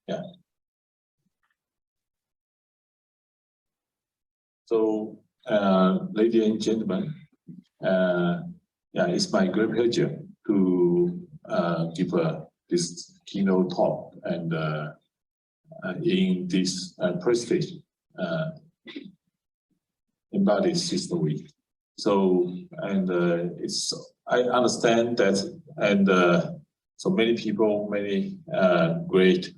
Yeah. So, ladies and gentlemen, yeah, it's my great pleasure to give this keynote talk and in this prestige embodied system week. So, and I understand that, and so many people, many great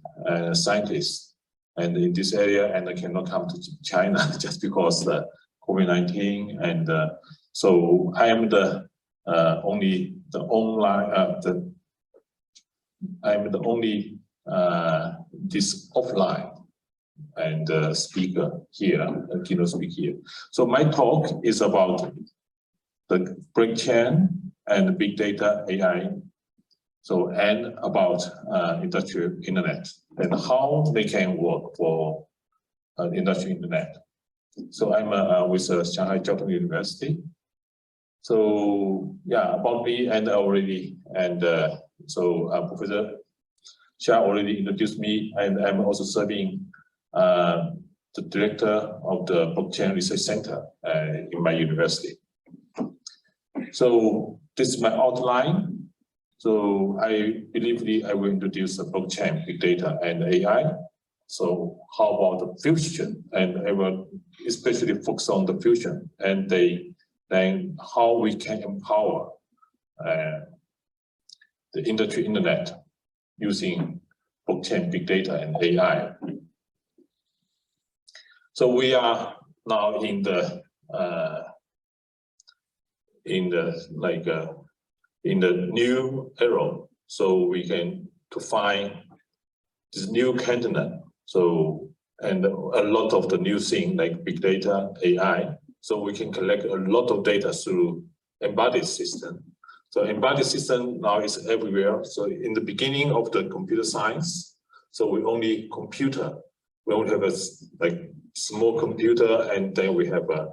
scientists, and in this area, and I cannot come to China just because COVID-19, and so I am the only this offline and speaker here, keynote speaker here. So my talk is about the blockchain and big data AI. So, and about industrial internet and how they can work for industrial internet. So I'm with Shanghai Jiaotong University. So yeah, about me and already, and so Professor Sha already introduced me, and I'm also serving the director of the Blockchain Research Center in my university. So this is my outline. So I believe I will introduce the blockchain, big data, and AI. So how about the fusion? And I will especially focus on the fusion, and then how we can empower the industry internet using blockchain, big data, and AI. So we are now in the new era, so we can to find this new continent. So, and a lot of the new thing like big data, AI. So we can collect a lot of data through embodied system. So embodied system now is everywhere. So in the beginning of the computer science, so we only computer. We only have a like small computer, and then we have a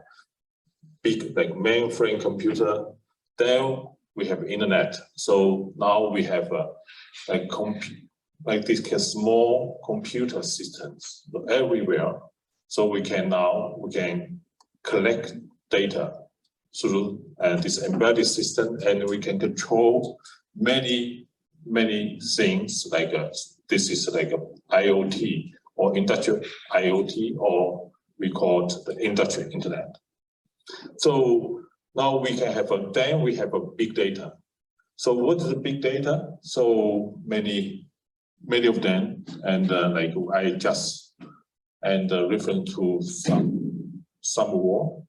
big like mainframe computer. Then we have internet. So now we have like these small computer systems everywhere. So we can collect data through this embedded system, and we can control many things like this is like a IoT or industrial IoT, or we call it the industrial internet. So now we can have then we have a big data. So what is the big data? So many of them, and like I just referring to some more,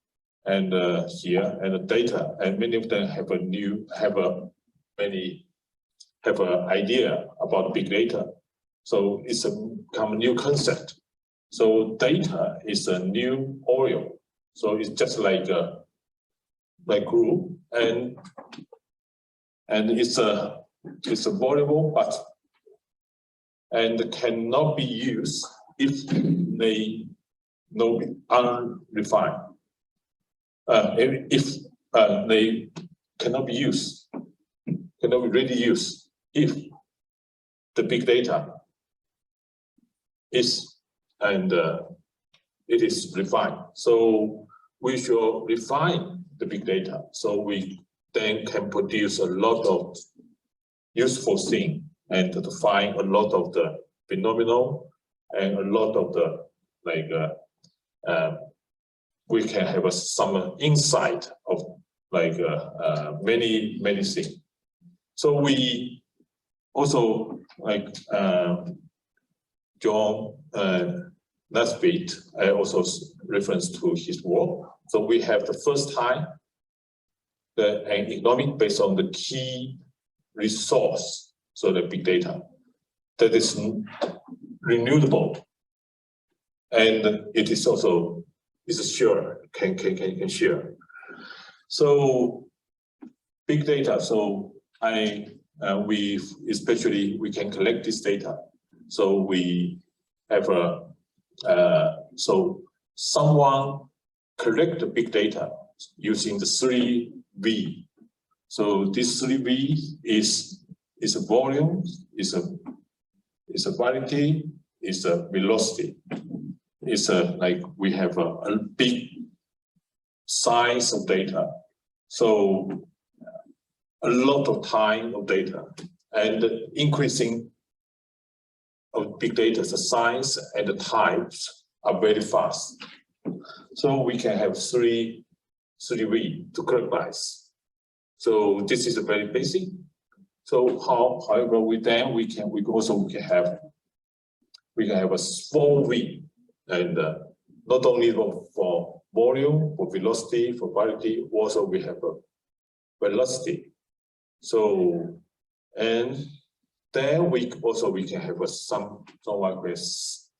and here and the data, and many of them have an idea about big data. So it's become a new concept. So data is a new oil. So it's just like group, and it's a valuable, but and cannot be used if they not be unrefined. If they cannot be used, cannot be really used if the big data is it is refined. So we should refine the big data, so we then can produce a lot of useful things and to find a lot of the phenomenal and a lot of the we can have some insight of many things. So we also John Nesbitt, I also reference to his work. So we have the first time an economic based on the key resource, so the big data that is renewable, and it is also sure can share. So big data. So we especially we can collect this data. So we have so someone collect the big data using the 3V. So this 3V is a volume, is a variety, is a velocity. It's like we have a big size of data. So a lot of time of data and increasing of big data, the size and the types are very fast. So we can have three ways to characterize. So this is a very basic. So however, we can have a small v, and not only for volume, for velocity, for variety, also we have a velocity. So and then we can have somewhat with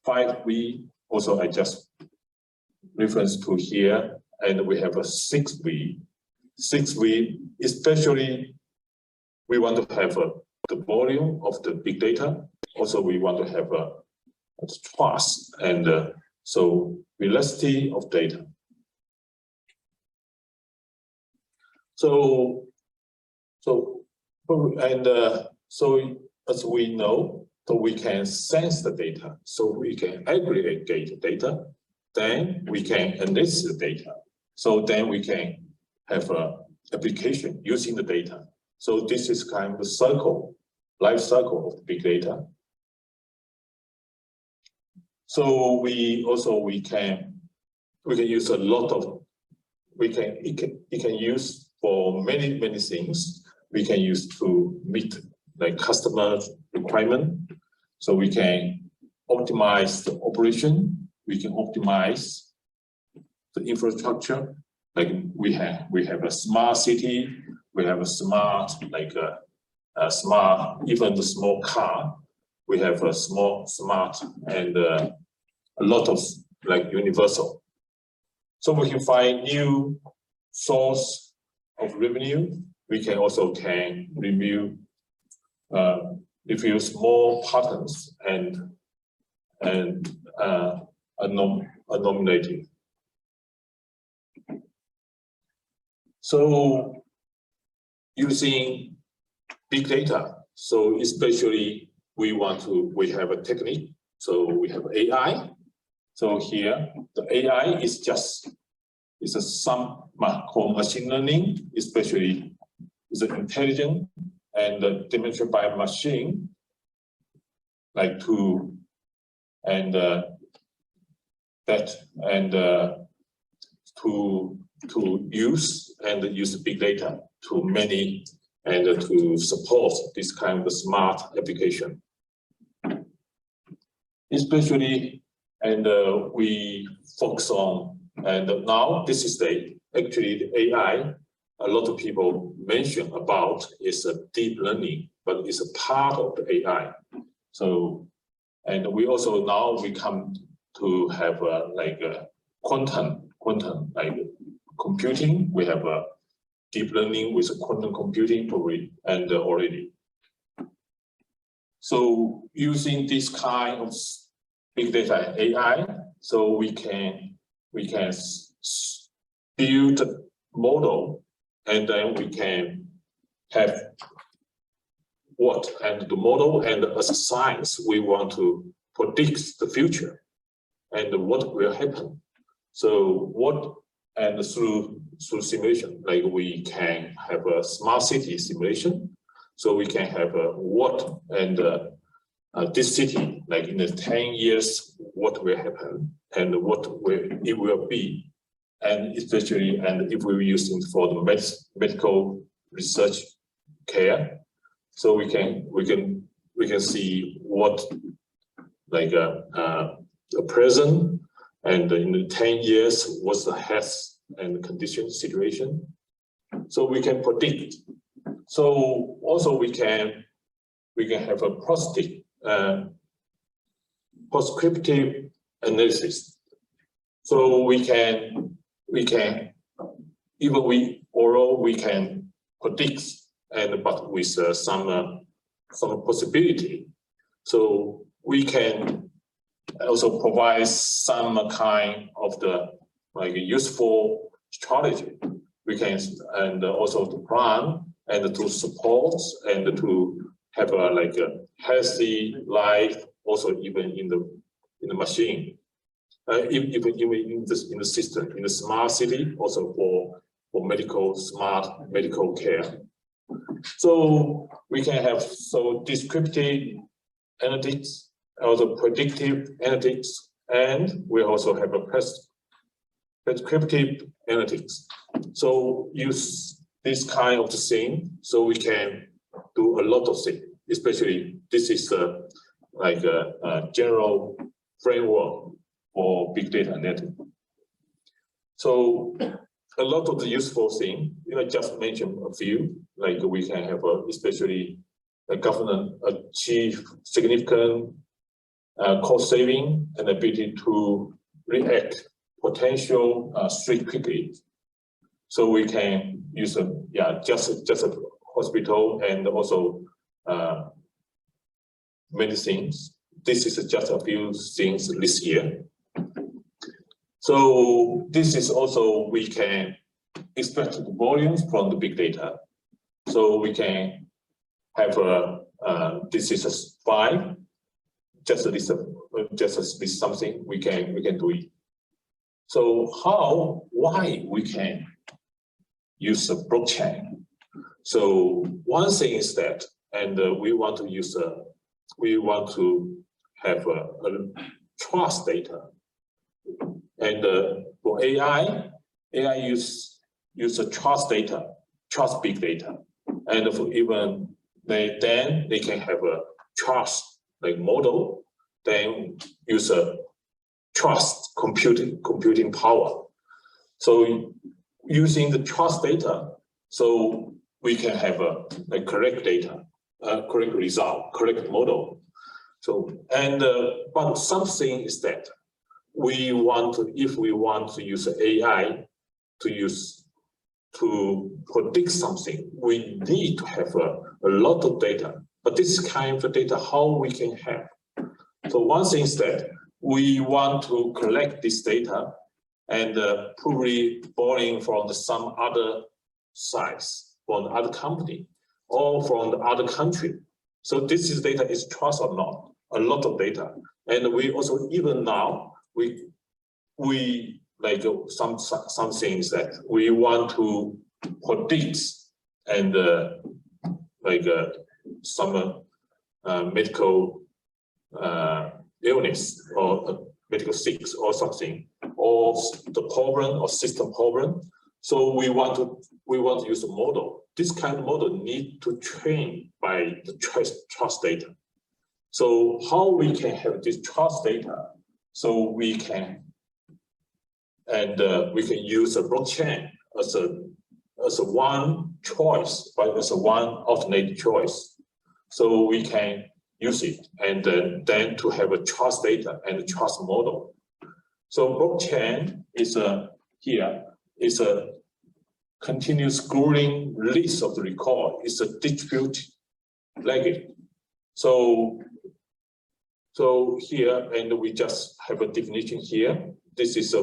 5v. Also, I just reference to here, and we have a 6v. 6v, especially we want to have the volume of the big data. Also, we want to have a trust and so velocity of data. So as we know, so we can sense the data, so we can aggregate the data, then we can analyze the data. So then we can have an application using the data. So this is kind of the life cycle of the big data. So we can use a lot of, it can use for many things. We can use to meet like customer requirement. So we can optimize the operation. We can optimize the infrastructure. Like we have a smart city. We have a smart, like a smart, even the small car. We have a smart, and a lot of like universal. So we can find new source of revenue. We can also review small patterns and anomaly. So using big data, so especially we have a technique. So we have AI. So here the AI is called machine learning, especially is intelligent and demonstrated by a machine, like to use big data to many and to support this kind of smart application. Especially, we focus on, and now this is actually the AI. A lot of people mention about is a deep learning, but it's a part of the AI. So, and we also now we come to have like a quantum like computing. We have a deep learning with quantum computing already. So using this kind of big data AI, so we can build a model, and then we can have the model, and as a science we want to predict the future and what will happen. So through simulation, like we can have a smart city simulation. So we can have this city, like in the 10 years, what will happen and it will be, and especially, and if we're using for the medical research care, so we can see what like the present and in the 10 years what's the health and condition situation. So we can predict. So also we can have a prescriptive analysis. So we can predict, but with some possibility. So we can also provide some kind of the like useful strategy. We can also to plan and to support and to have healthy life, also even in the machine, even in the system, in the smart city, also for smart medical care. So we can have descriptive analytics, also predictive analytics, and we also have a prescriptive analytics. So use this kind of thing, so we can do a lot of things. Especially this is like a general framework for big data analytics. So a lot of the useful things, I just mentioned a few, like we can have especially the government achieve significant cost saving and ability to react potential threat quickly. So we can use just a hospital and also many things. This is just a few things this year. So this is also we can extract the volumes from the big data. So we can have this is a 5, just a list something we can do it. So why we can use a blockchain? So one thing is that, and we want to have a trust data. And for AI use a trust data, trust big data, and for even they can have a trust like model, then use a trust computing power. So using the trust data, so we can have a correct data, correct result, correct model. So but something is that if we want to use AI to predict something, we need to have a lot of data. But this kind of data, how we can have? So one thing is that we want to collect this data and probably borrowing from some other sites, from the other company, or from the other country. So this is data is trust or not? A lot of data, and we also even now we like some things that we want to predict and some medical illness or medical sick or something, or the problem or system problem. So we want to use a model. This kind of model need to train by the trust data. So how we can have this trust data? So we can use a blockchain as a one choice, right? As a one alternate choice. So we can use it and then to have a trust data and a trust model. So blockchain is a continuous growing list of the record. It's a distributed ledger. So here, and we just have a definition here. This is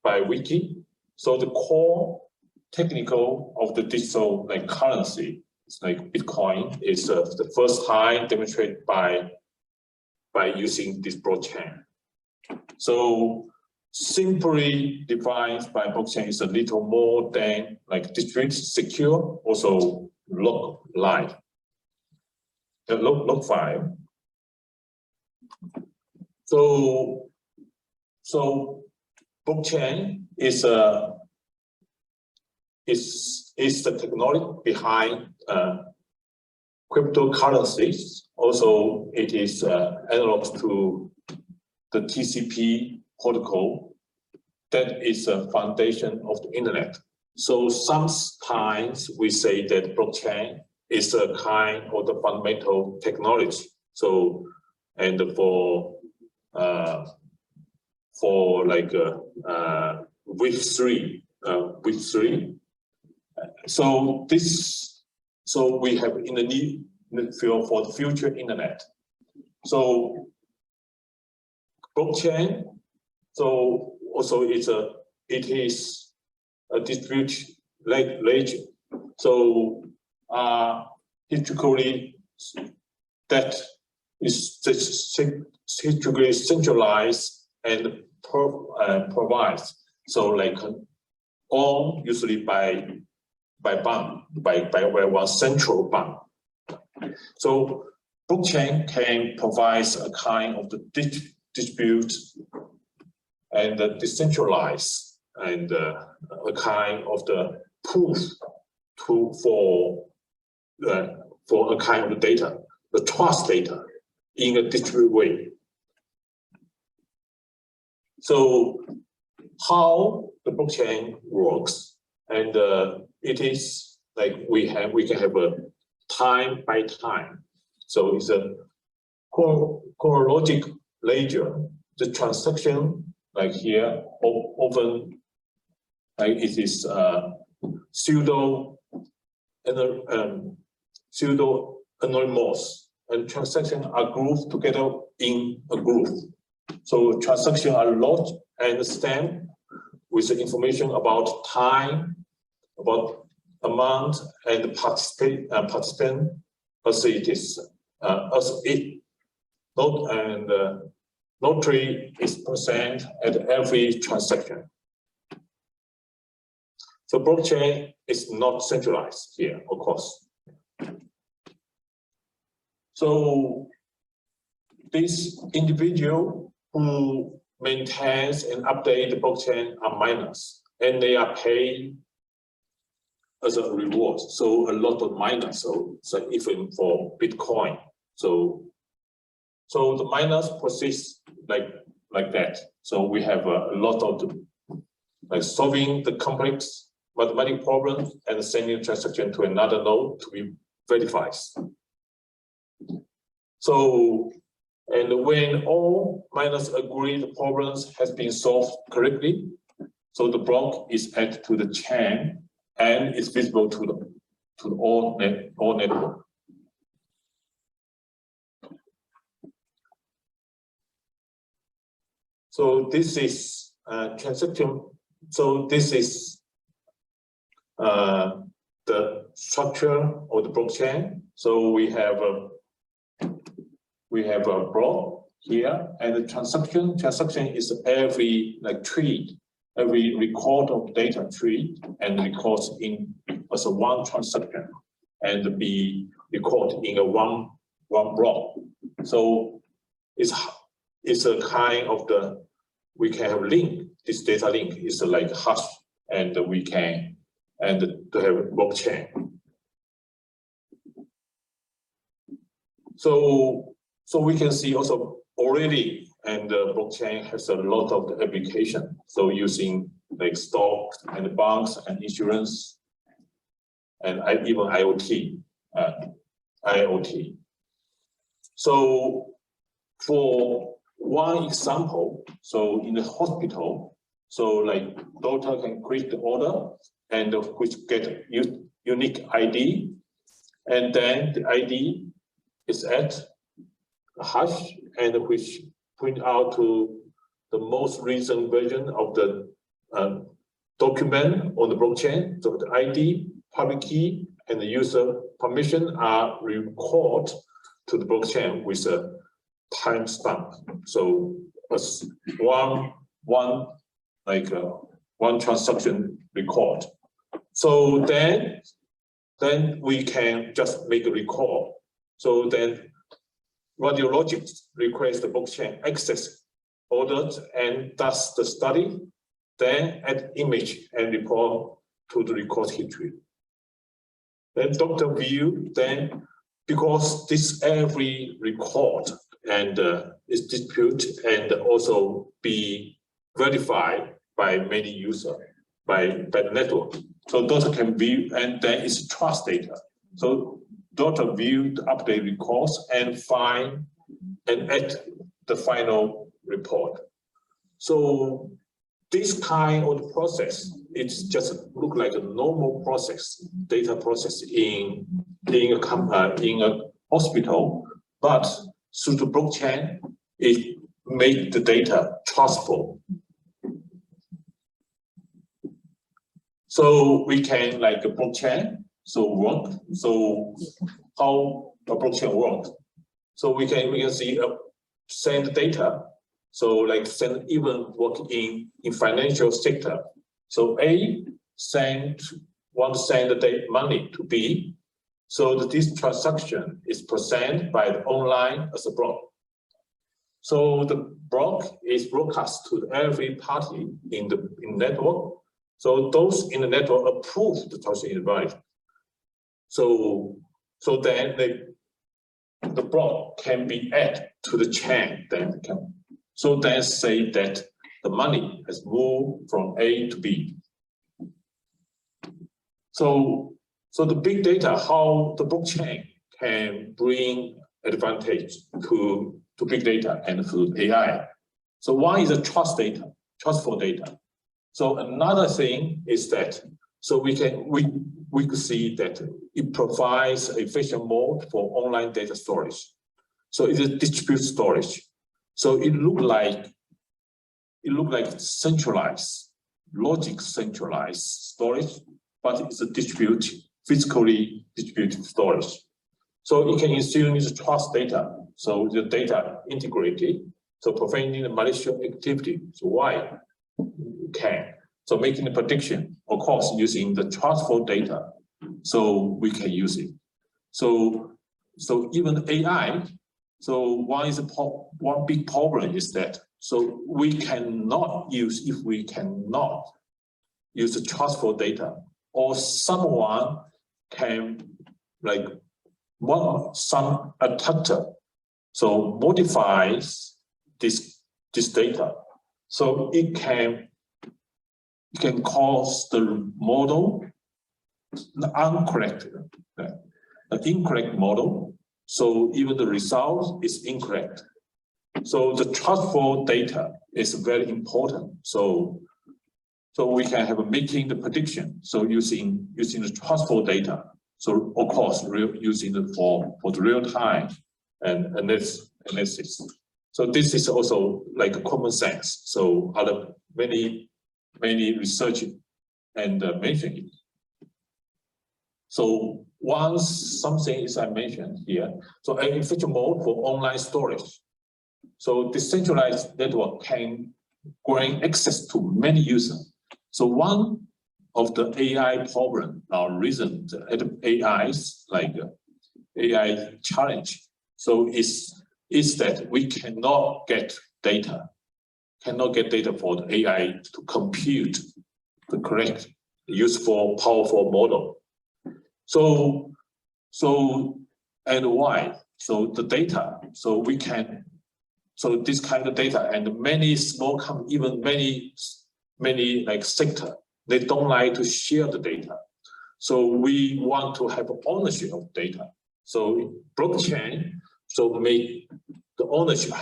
by wiki. So the core technical of the digital currency, it's like Bitcoin, is the first time demonstrated by using this blockchain. So simply defined by blockchain is a little more than distributed, secure, also log file. So blockchain is the technology behind cryptocurrencies. Also, it is analog to the TCP protocol that is a foundation of the internet. So sometimes we say that blockchain is a kind of the fundamental technology. So and for Web3. So we have in the need field for the future internet. So blockchain. So also it is a distributed ledger. So historically that is strategically centralized and provides. So like all usually by one central bank. So blockchain can provide a kind of the distribute and decentralized and a kind of the proof for a kind of data, the trust data in a distributed way. So how the blockchain works, and it is like we can have a time by time. So it's a chronological ledger. The transaction, like here, often like it is pseudo anonymous, and transactions are grouped together in a group. So transactions are logged and stamped with the information about time, about amount, and participant, as it is, notary is present at every transaction. So blockchain is not centralized here, of course. So this individual who maintains and updates the blockchain are miners, and they are paid as a reward. So a lot of miners, so even for Bitcoin. So the miners persist like that. So we have a lot of like solving the complex mathematical problems and sending transaction to another node to be verified. So, and when all miners agree the problems has been solved correctly, so the block is added to the chain and is visible to all network. So this is transaction. So this is the structure of the blockchain. So we have a block here, and the transaction is every tree, every record of data tree, and records in as a one transaction, and be recorded in a one block. So it's a kind of we can have link. This data link is like hash, and we can to have blockchain. So we can see also already, and blockchain has a lot of application. So using like stocks and banks and insurance, and even IoT. So for one example, so in the hospital, so like doctor can create the order, and which get unique ID, and then the ID is at a hash, and which point out to the most recent version of the document on the blockchain. So the ID, public key, and the user permission are recorded to the blockchain with a timestamp. So as one transaction record. So then we can just make a record. So then radiologists request the blockchain access orders and does the study, then add image and report to the record history. Then doctor view, then because this every record and is disputed and also be verified by many users, by the network. So doctor can view, and then it's trust data. So doctor view the update records and find and add the final report. So this kind of process, it's just look like a normal process, data process in a hospital, but through the blockchain, it make the data trustful. So we can like a blockchain, so work. So how a blockchain works? So we can see send data. So like send even work in financial sector. So A want to send the money to B. So that this transaction is presented by the online as a block. So the block is broadcast to every party in the network. So those in the network approve the transaction invite. So then the block can be added to the chain. So then say that the money has moved from A to B. So the big data, how the blockchain can bring advantage to big data and to AI. So one is the trustful data. So another thing is that we could see that it provides an efficient mode for online data storage. So it is distributed storage. So it look like centralized, logic centralized storage, but it's a physically distributed storage. So it can still use trust data. So the data integrated, so preventing the malicious activity. So why it can? So making the prediction, of course, using the trustful data, so we can use it. So even AI. So one big problem is that so we cannot use if we cannot use the trustful data, or someone can like some attacker so modifies this data, so it can cause the model incorrect model. So even the result is incorrect. So the trustful data is very important. So we can have making the prediction. So using the trustful data. So of course, using it for the real time and analysis. So this is also like a common sense. So other many research and mention it. So once something is I mentioned here, so an efficient mode for online storage. So decentralized network can grant access to many users. So one of the AI problem, our recent AI's like AI challenge, so is that we cannot get data for the AI to compute the correct, useful, powerful model. So and why? So the data, so we can, so this kind of data and many small companies, even many like sector, they don't like to share the data. So we want to have ownership of data. So blockchain, so make the ownership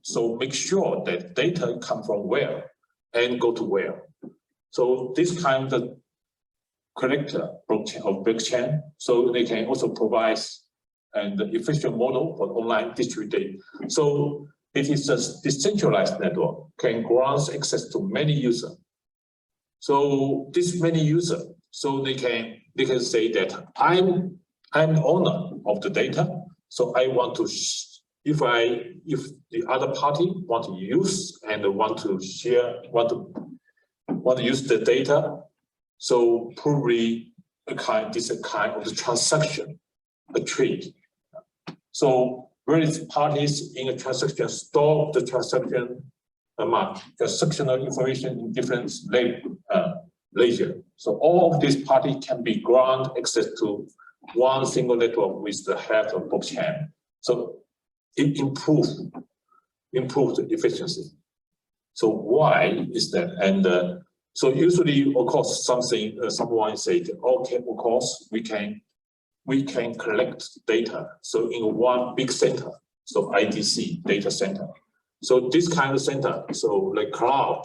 so make sure that data come from where and go to where. So this kind of character blockchain, so they can also provide an efficient model for online distributed. So it is a decentralized network, can grant access to many users. So this many users, so they can say that I'm owner of the data. So I want to, if the other party want to use and want to share, want to use the data, so probably this is a kind of the transaction, a trade. So various parties in a transaction store the transaction amount, transactional information in different ledger. So all of these parties can be granted access to one single network with the help of blockchain. So it improves the efficiency. So why is that? And so usually, of course, someone said, okay, of course, we can collect data. So in one big center, so IDC data center. So this kind of center, so like cloud,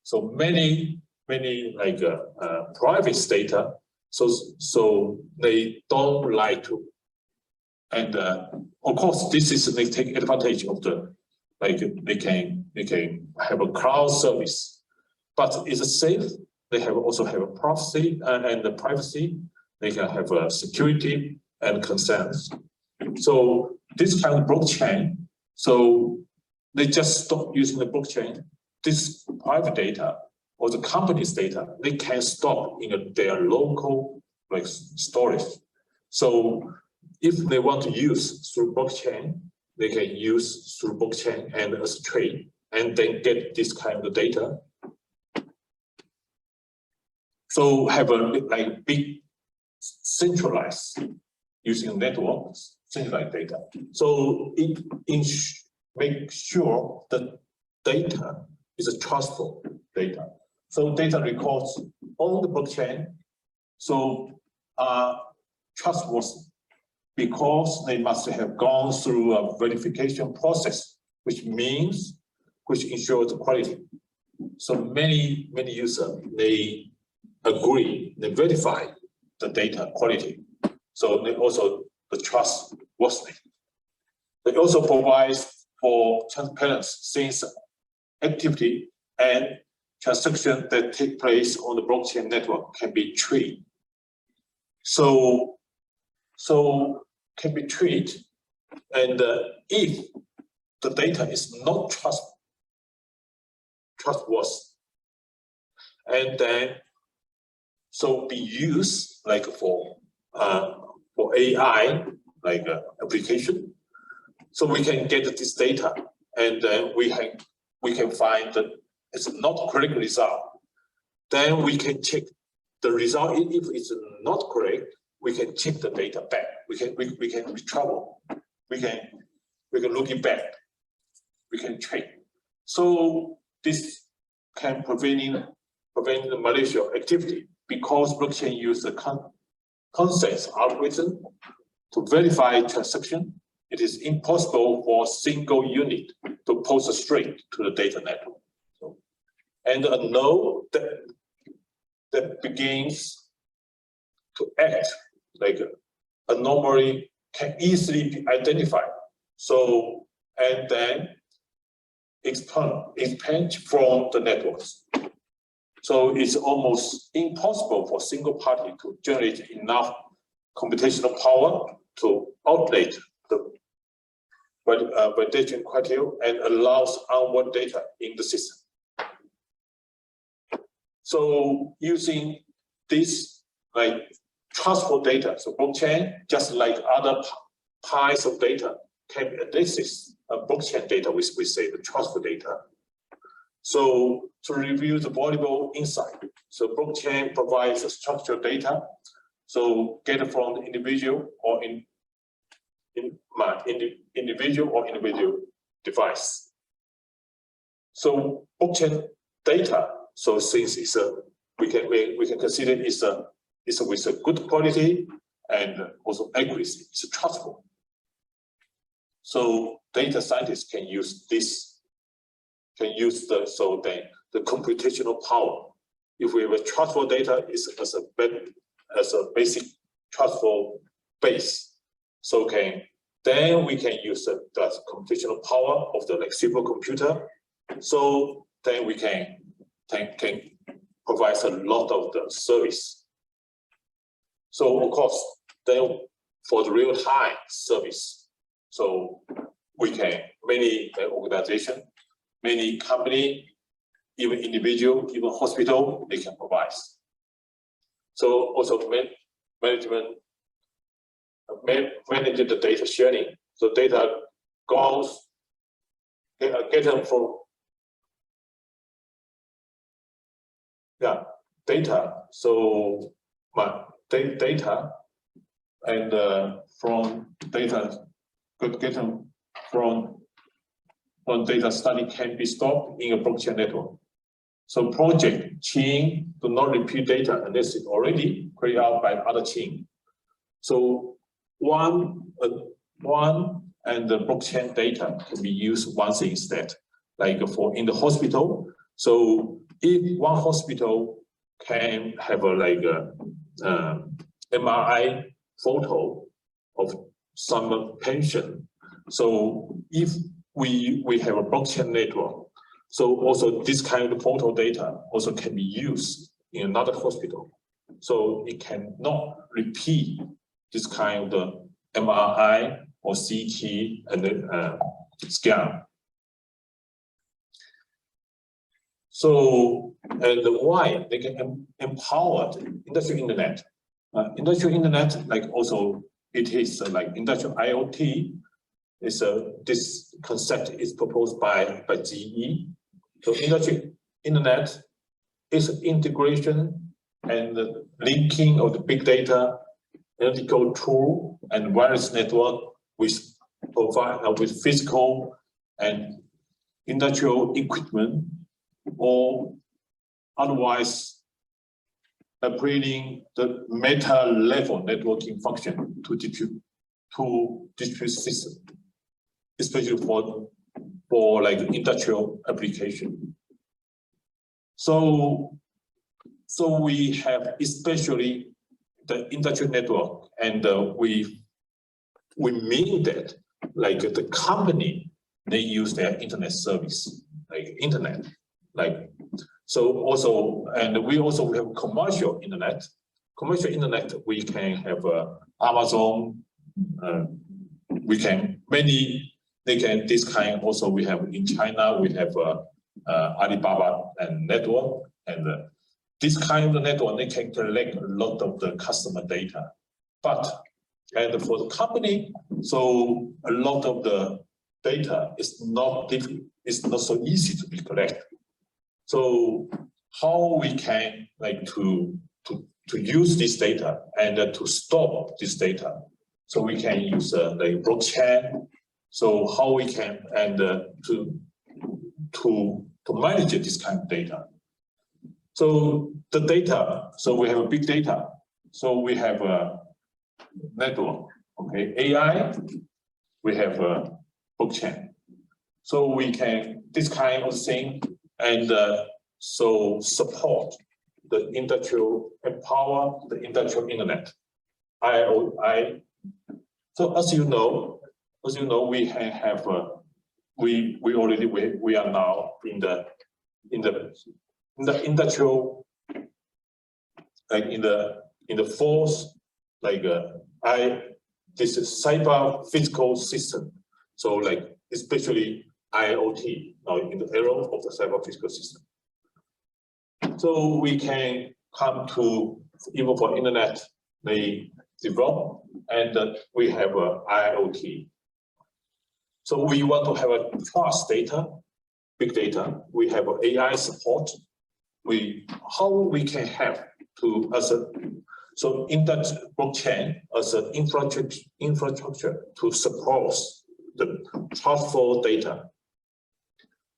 so many like private data. So they don't like to, and of course, this is they take advantage of the like they can have a cloud service. But is it safe? They also have a privacy and the privacy. They can have a security and concerns. So this kind of blockchain, so they just stop using the blockchain. This private data or the company's data, they can stop in their local like storage. So if they want to use through blockchain, they can use through blockchain and as a trade, and then get this kind of data. So have a like big centralized using networks, centralized data. So it make sure that data is a trustful data. So data records on the blockchain, so trustworthy because they must have gone through a verification process, which ensures the quality. So many users, they agree, they verify the data quality. So they also the trustworthy. It also provides for transparency since activity and transaction that take place on the blockchain network can be treated. So can be treated, and if the data is not trustworthy, and then so be used like for AI like application. So we can get this data, and then we can find that it's not correct result. Then we can check the result. If it's not correct, we can check the data back. We can retravel. We can look it back. We can check. So this can prevent the malicious activity because blockchain uses the consensus algorithm to verify transaction. It is impossible for a single unit to post straight to the data network. So, and a node that begins to act like a anomaly can easily be identified. So, and then expand from the networks. So it's almost impossible for a single party to generate enough computational power to outlet the validation criteria and allows onward data in the system. So using this like trustful data, so blockchain, just like other piles of data, can access blockchain data, we say the trustful data. So to review the valuable insight, so blockchain provides a structured data, so get from the individual or individual device. So blockchain data, so since it's we can consider it's with a good quality and also accuracy, it's trustful. So data scientists can use this, the computational power. If we have a trustful data, it's as a basic trustful base. So then we can use the computational power of the like supercomputer. So then we can provide a lot of the service. So of course, then for the real-time service, so we can many organization, many company, even individual, even hospital, they can provide. So also manage the data sharing. So data goes, get them from data. So data and from data get them from data study can be stored in a blockchain network. So project chain do not repeat data unless it's already created out by other chain. So one and the blockchain data can be used once instead, like for in the hospital. So if one hospital can have a MRI photo of some patient, so if we have a blockchain network, so also this kind of photo data also can be used in another hospital. So it cannot repeat this kind of MRI or CT and scan. So, and why they can empower the industrial internet. Industrial internet, like also it is like industrial IoT. Is this concept is proposed by Jie Li. So industrial internet is integration and the linking of the big data, analytical tool, and wireless network with with physical and industrial equipment, or otherwise upgrading the meta-level networking function to distribute system, especially for like industrial application. So we have especially the industrial network, and we mean that like the company, they use their internet service, like internet, like so also, and we also have commercial internet. Commercial internet, we can have Amazon, we can they can this kind also we have in China, we have Alibaba and network, and this kind of network, they can collect a lot of the customer data. And for the company, so a lot of the data is not so easy to be collected. So how we can like to use this data and to stop this data? So we can use like blockchain. So how we can and to manage this kind of data. So the data. So we have a big data. So we have a network. Okay, AI. We have a blockchain. So we can this kind of thing and so support the industrial, empower the industrial internet. So as you know, we have we are now in the industrial, like in the fourth, like this is cyber physical system. So like especially IoT now in the era of the cyber physical system. So we can come to even for internet they develop, and we have IoT. So we want to have a trust data, big data. We have AI support. How we can have to so in that blockchain as an infrastructure to support the trustful data.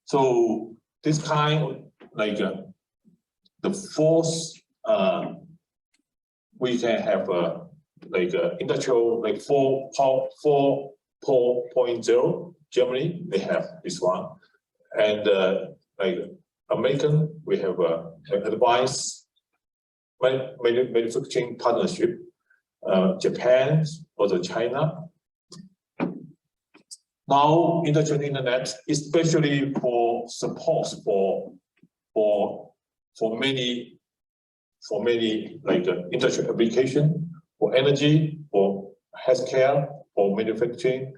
So this kind like the fourth we can have like industrial like 4.0. Germany they have this one, and like American we have advanced manufacturing partnership. Japan or the China. Now industrial internet, especially for support for many like industrial application, for energy, for healthcare, for manufacturing,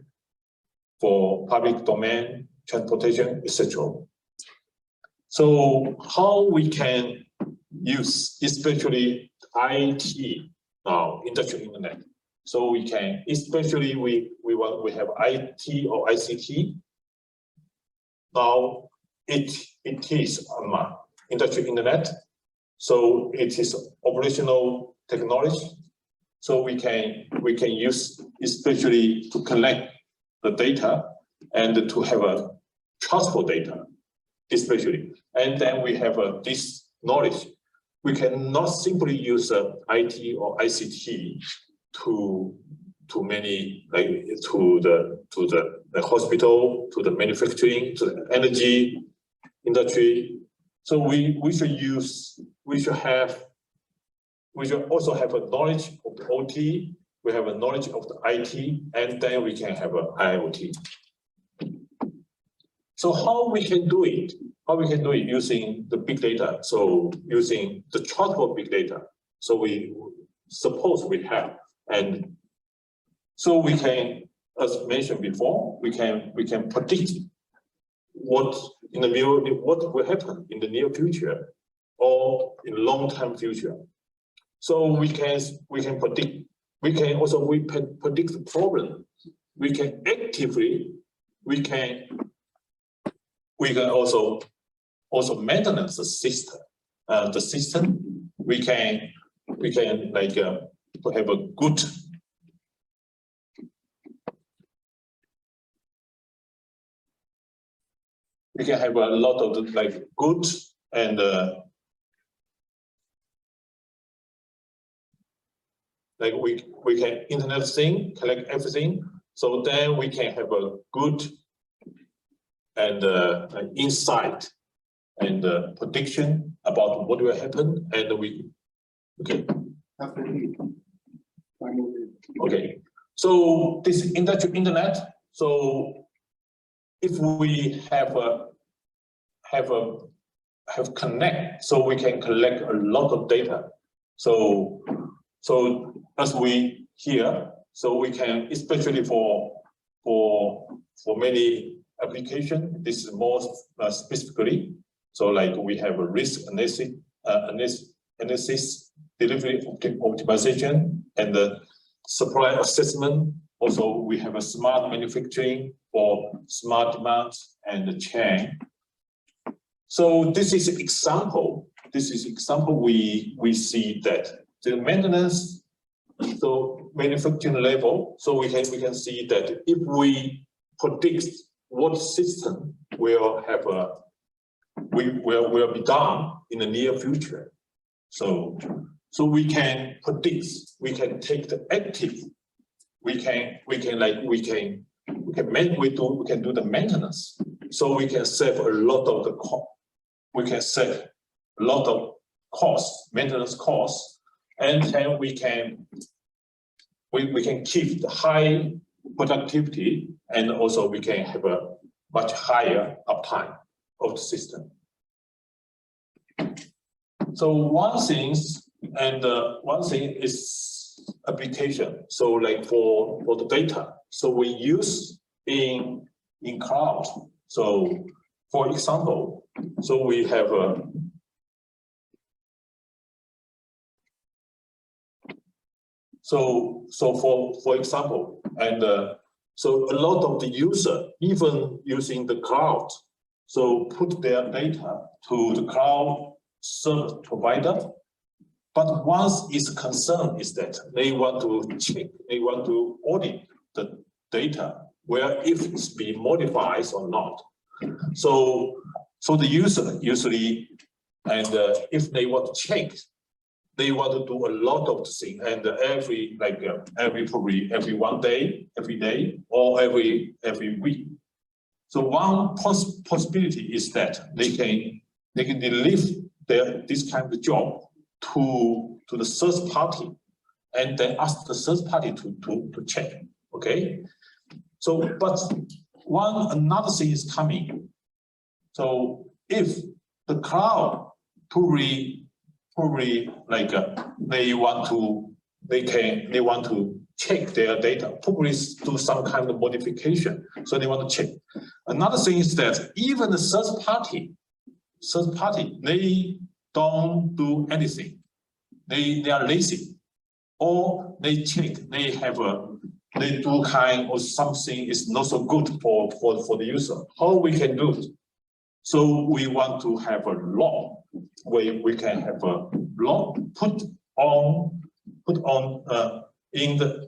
for public domain, transportation, etc. So how we can use especially IT now, industrial internet. So we can, especially we have IT or ICT. Now it is industrial internet. So it is operational technology. So we can use especially to collect the data and to have a trustful data, especially. And then we have this knowledge. We cannot simply use IT or ICT to many like to the hospital, to the manufacturing, to the energy industry. So we should also have a knowledge of the OT. We have a knowledge of the IT, and then we can have a IoT. So how we can do it? How we can do it using the big data? So using the trustful big data. So we suppose we have, and so we can as mentioned before, we can predict what will happen in the near future or in long-term future. So we can predict. We can predict the problem. We can actively. We can also maintenance the system. We can like to have a good. We can have a lot of like good and like we can Internet of Things, collect everything. So then we can have a good and insight and prediction about what will happen, and we okay. So this industrial internet. So if we have connect, so we can collect a lot of data. So as we here, so we can, especially for many applications, this is more specifically. So like we have a risk analysis, delivery optimization, and the supply assessment. Also, we have a smart manufacturing for smart demand and the chain. So this is example. This is example we see that the maintenance, so manufacturing level. So we can see that if we predict what system will have will be done in the near future. So we can predict. We can take the active. We can do the maintenance. So we can save a lot of the cost. We can save a lot of costs, maintenance costs, and then we can keep the high productivity, and also we can have a much higher uptime of the system. So one thing is application. So like for the data, so we use in cloud. So for example, so we have a so for example, and so a lot of the user even using the cloud, so put their data to the cloud service provider. But once is concerned is that they want to check, they want to audit the data, where if it's been modified or not. So the user usually, and if they want to check, they want to do a lot of things, and probably every 1 day, every day, or every week. So one possibility is that they can deliver this kind of job to the third party, and then ask the third party to check. Okay. So, but another thing is coming. So if the cloud probably like they want to check their data, probably do some kind of modification. So they want to check. Another thing is that even the third party, they don't do anything. They are lazy, or they check. They do kind of something is not so good for the user. How we can do it? So we want to have a law where we can have a law put on in the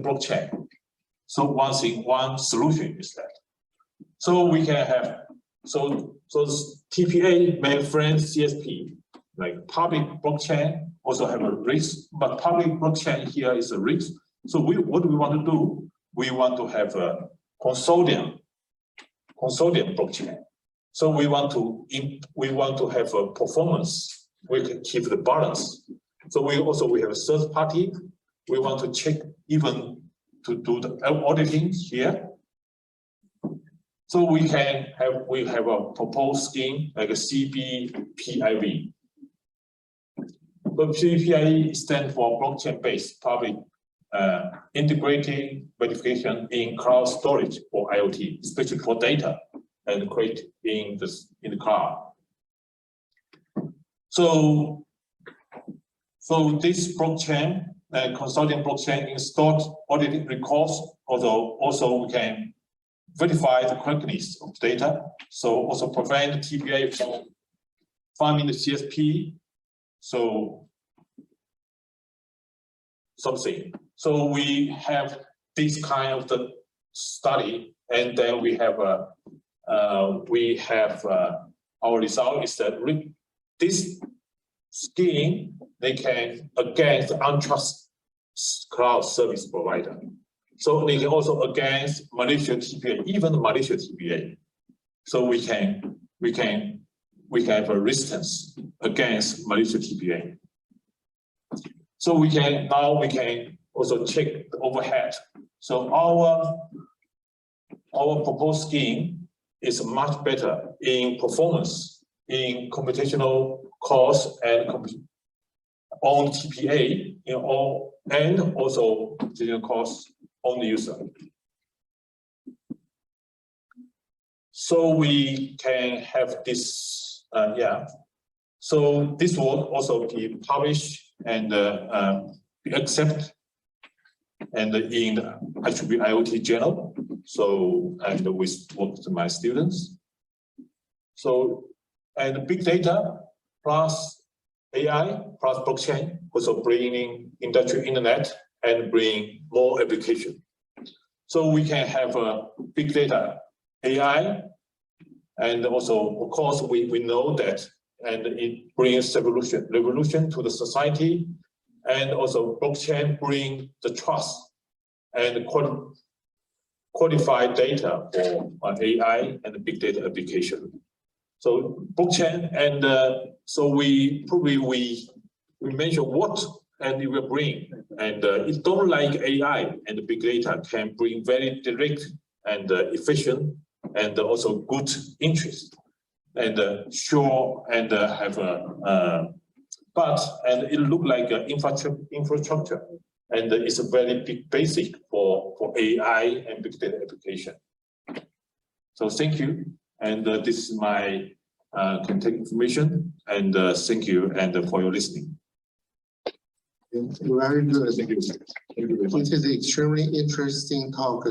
blockchain. So one solution is that. So we can have so TPA, mainframe, CSP, like public blockchain also have a risk, but public blockchain here is a risk. So what do we want to do? We want to have a consortium blockchain. So we want to have a performance. We can keep the balance. So we have a third party. We want to check even to do the auditing here. So we have a proposed scheme like a CBPIV. But CBPIV stands for blockchain-based public integrating verification in cloud storage for IoT, especially for data, and create in the cloud. So this blockchain, consulting blockchain is stored audited records, although also we can verify the correctness of data. So also prevent TPA from farming the CSP. So something. So we have this kind of the study, and then we have our result is that this scheme they can against untrusted cloud service provider. So they can also against malicious TPA, even malicious TPA. So we can have a resistance against malicious TPA. So we can also check the overhead. So our proposed scheme is much better in performance, in computational cost, and on TPA, and also computational cost on the user. So we can have this, So this will also be published and be accepted, and in the IoT journal. So and with work with my students. So and big data plus AI plus blockchain also bringing industrial internet and bring more application. So we can have a big data AI, and also of course we know that, and it brings revolution to the society, and also blockchain bring the trust and qualified data for AI and big data application. So blockchain, and so we measure what and it will bring, and it don't like AI and big data can bring very direct and efficient and also good interest and sure and have a and it look like an infrastructure, and it's a very big basic for AI and big data application. So thank you, and this is my contact information, and thank you and for your listening. Very good. Thank you. Thank you very much. It is an extremely interesting talk.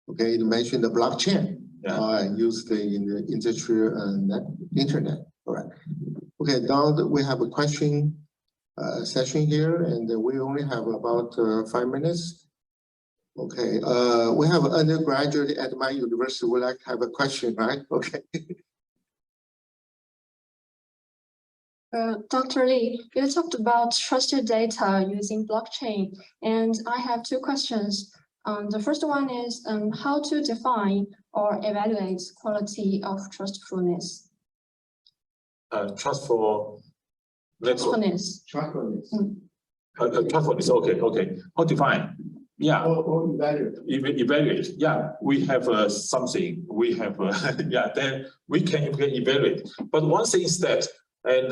Okay, you mentioned the blockchain. Used in the industrial internet. All right. Okay, now we have a question session here, and we only have about 5 minutes. Okay, we have an undergraduate at my university would like to have a question, right? Okay. Dr. Li, you talked about trusted data using blockchain, and I have 2 questions. The first one is how to define or evaluate quality of trustfulness. Trustfulness. Trustfulness. Trustfulness. Okay. How to define? Yeah. Or evaluate. Evaluate. Yeah, we have something. We have then we can evaluate. But one thing is that, and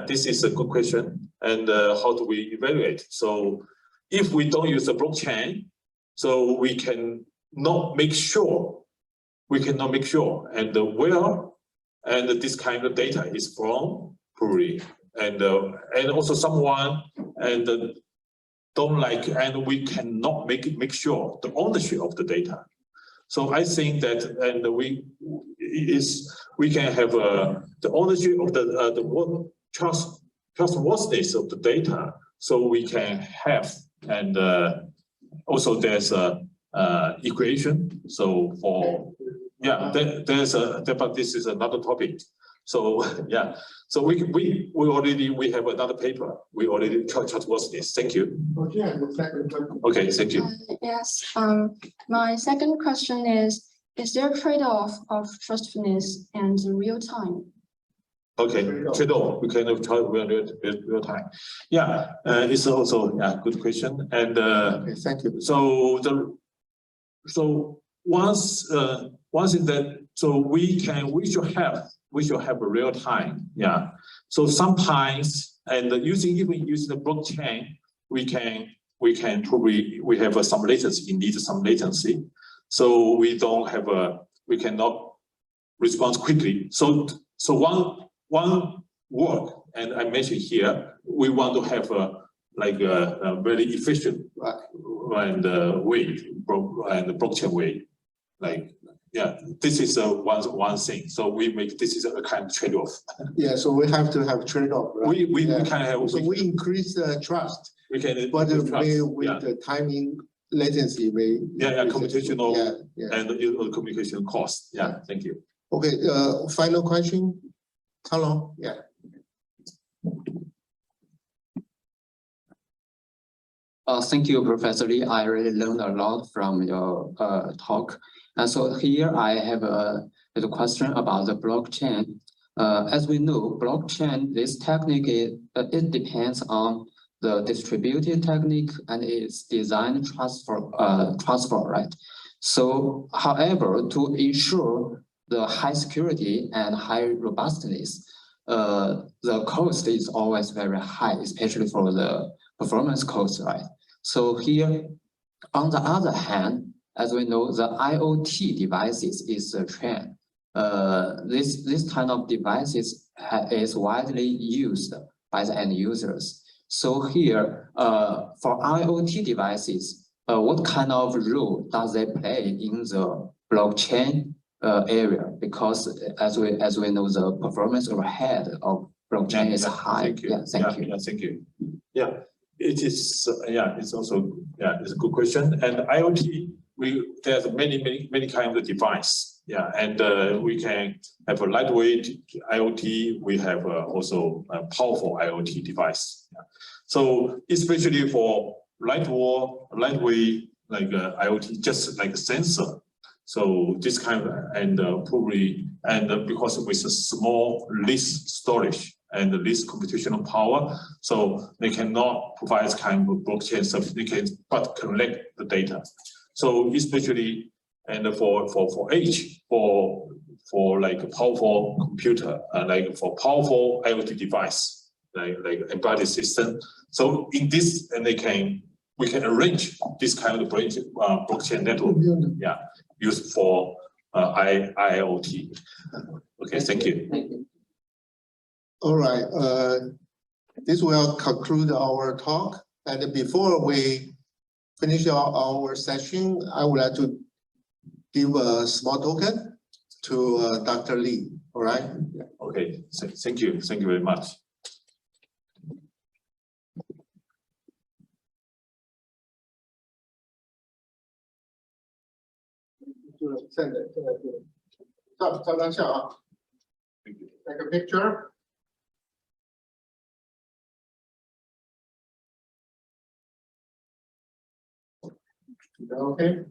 this is a good question. And how do we evaluate? So if we don't use the blockchain, so we cannot make sure. We cannot make sure, and where and this kind of data is from, probably, and also someone and don't like, and we cannot make sure the ownership of the data. So I think that, and we can have the ownership of the trustworthiness of the data, so we can have, and also there's a equation. So for but this is another topic. So so we have another paper. We already trustworthiness. Thank you. Okay, thank you. Yes. My second question is there a trade-off of trustfulness and real time? Okay, trade-off. We can have real time. Yeah, it's also good question. And okay, thank you. So once in that, so we we should have a real time. Yeah. So sometimes, and even using the blockchain, we have some latency, need some latency. So we cannot respond quickly. So one work, and I mentioned here, we want to have a very efficient and blockchain way. This is one thing. So this is a kind of trade-off. Yeah, so we have to have trade-off, right? We can have. So we increase the trust. We can, but with the timing latency, computational and communication cost. Yeah, thank you. Okay, final question, Hello. Yeah. Thank you, Professor Li. I really learned a lot from your talk. And so here I have a question about the blockchain. As we know, blockchain, this technique, it depends on the distributed technique and its design transfer, right? So, however, to ensure the high security and high robustness, the cost is always very high, especially for the performance cost, right? So here, on the other hand, as we know, the IoT devices is a trend. This kind of devices is widely used by the end users. So here, for IoT devices, what kind of role does they play in the blockchain area? Because as we know, the performance overhead of blockchain is high. Thank you. Yeah, it is. It's also it's a good question. And IoT, there's many kinds of device. Yeah, and we can have a lightweight IoT. We have also a powerful IoT device. Yeah. So especially for lightweight like IoT, just like a sensor. So this kind of probably because with a small least storage and the least computational power, so they cannot provide kind of blockchain certificate, but collect the data. So especially for edge, for like a powerful computer, like for powerful IoT device, like embedded system. So in this, and we can arrange this kind of blockchain network. Yeah, used for IoT. Okay, thank you. Thank you. All right. This will conclude our talk. And before we finish our session, I would like to give a small token to Dr. Li. All right. Okay. Thank you. Thank you very much. Take a picture. Okay.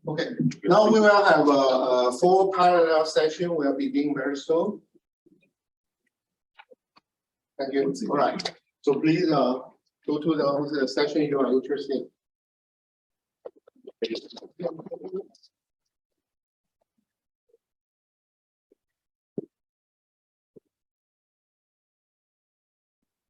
Okay. Now we will have a full parallel session. We'll begin very soon. Thank you. All right. So please go to the session you are interested in.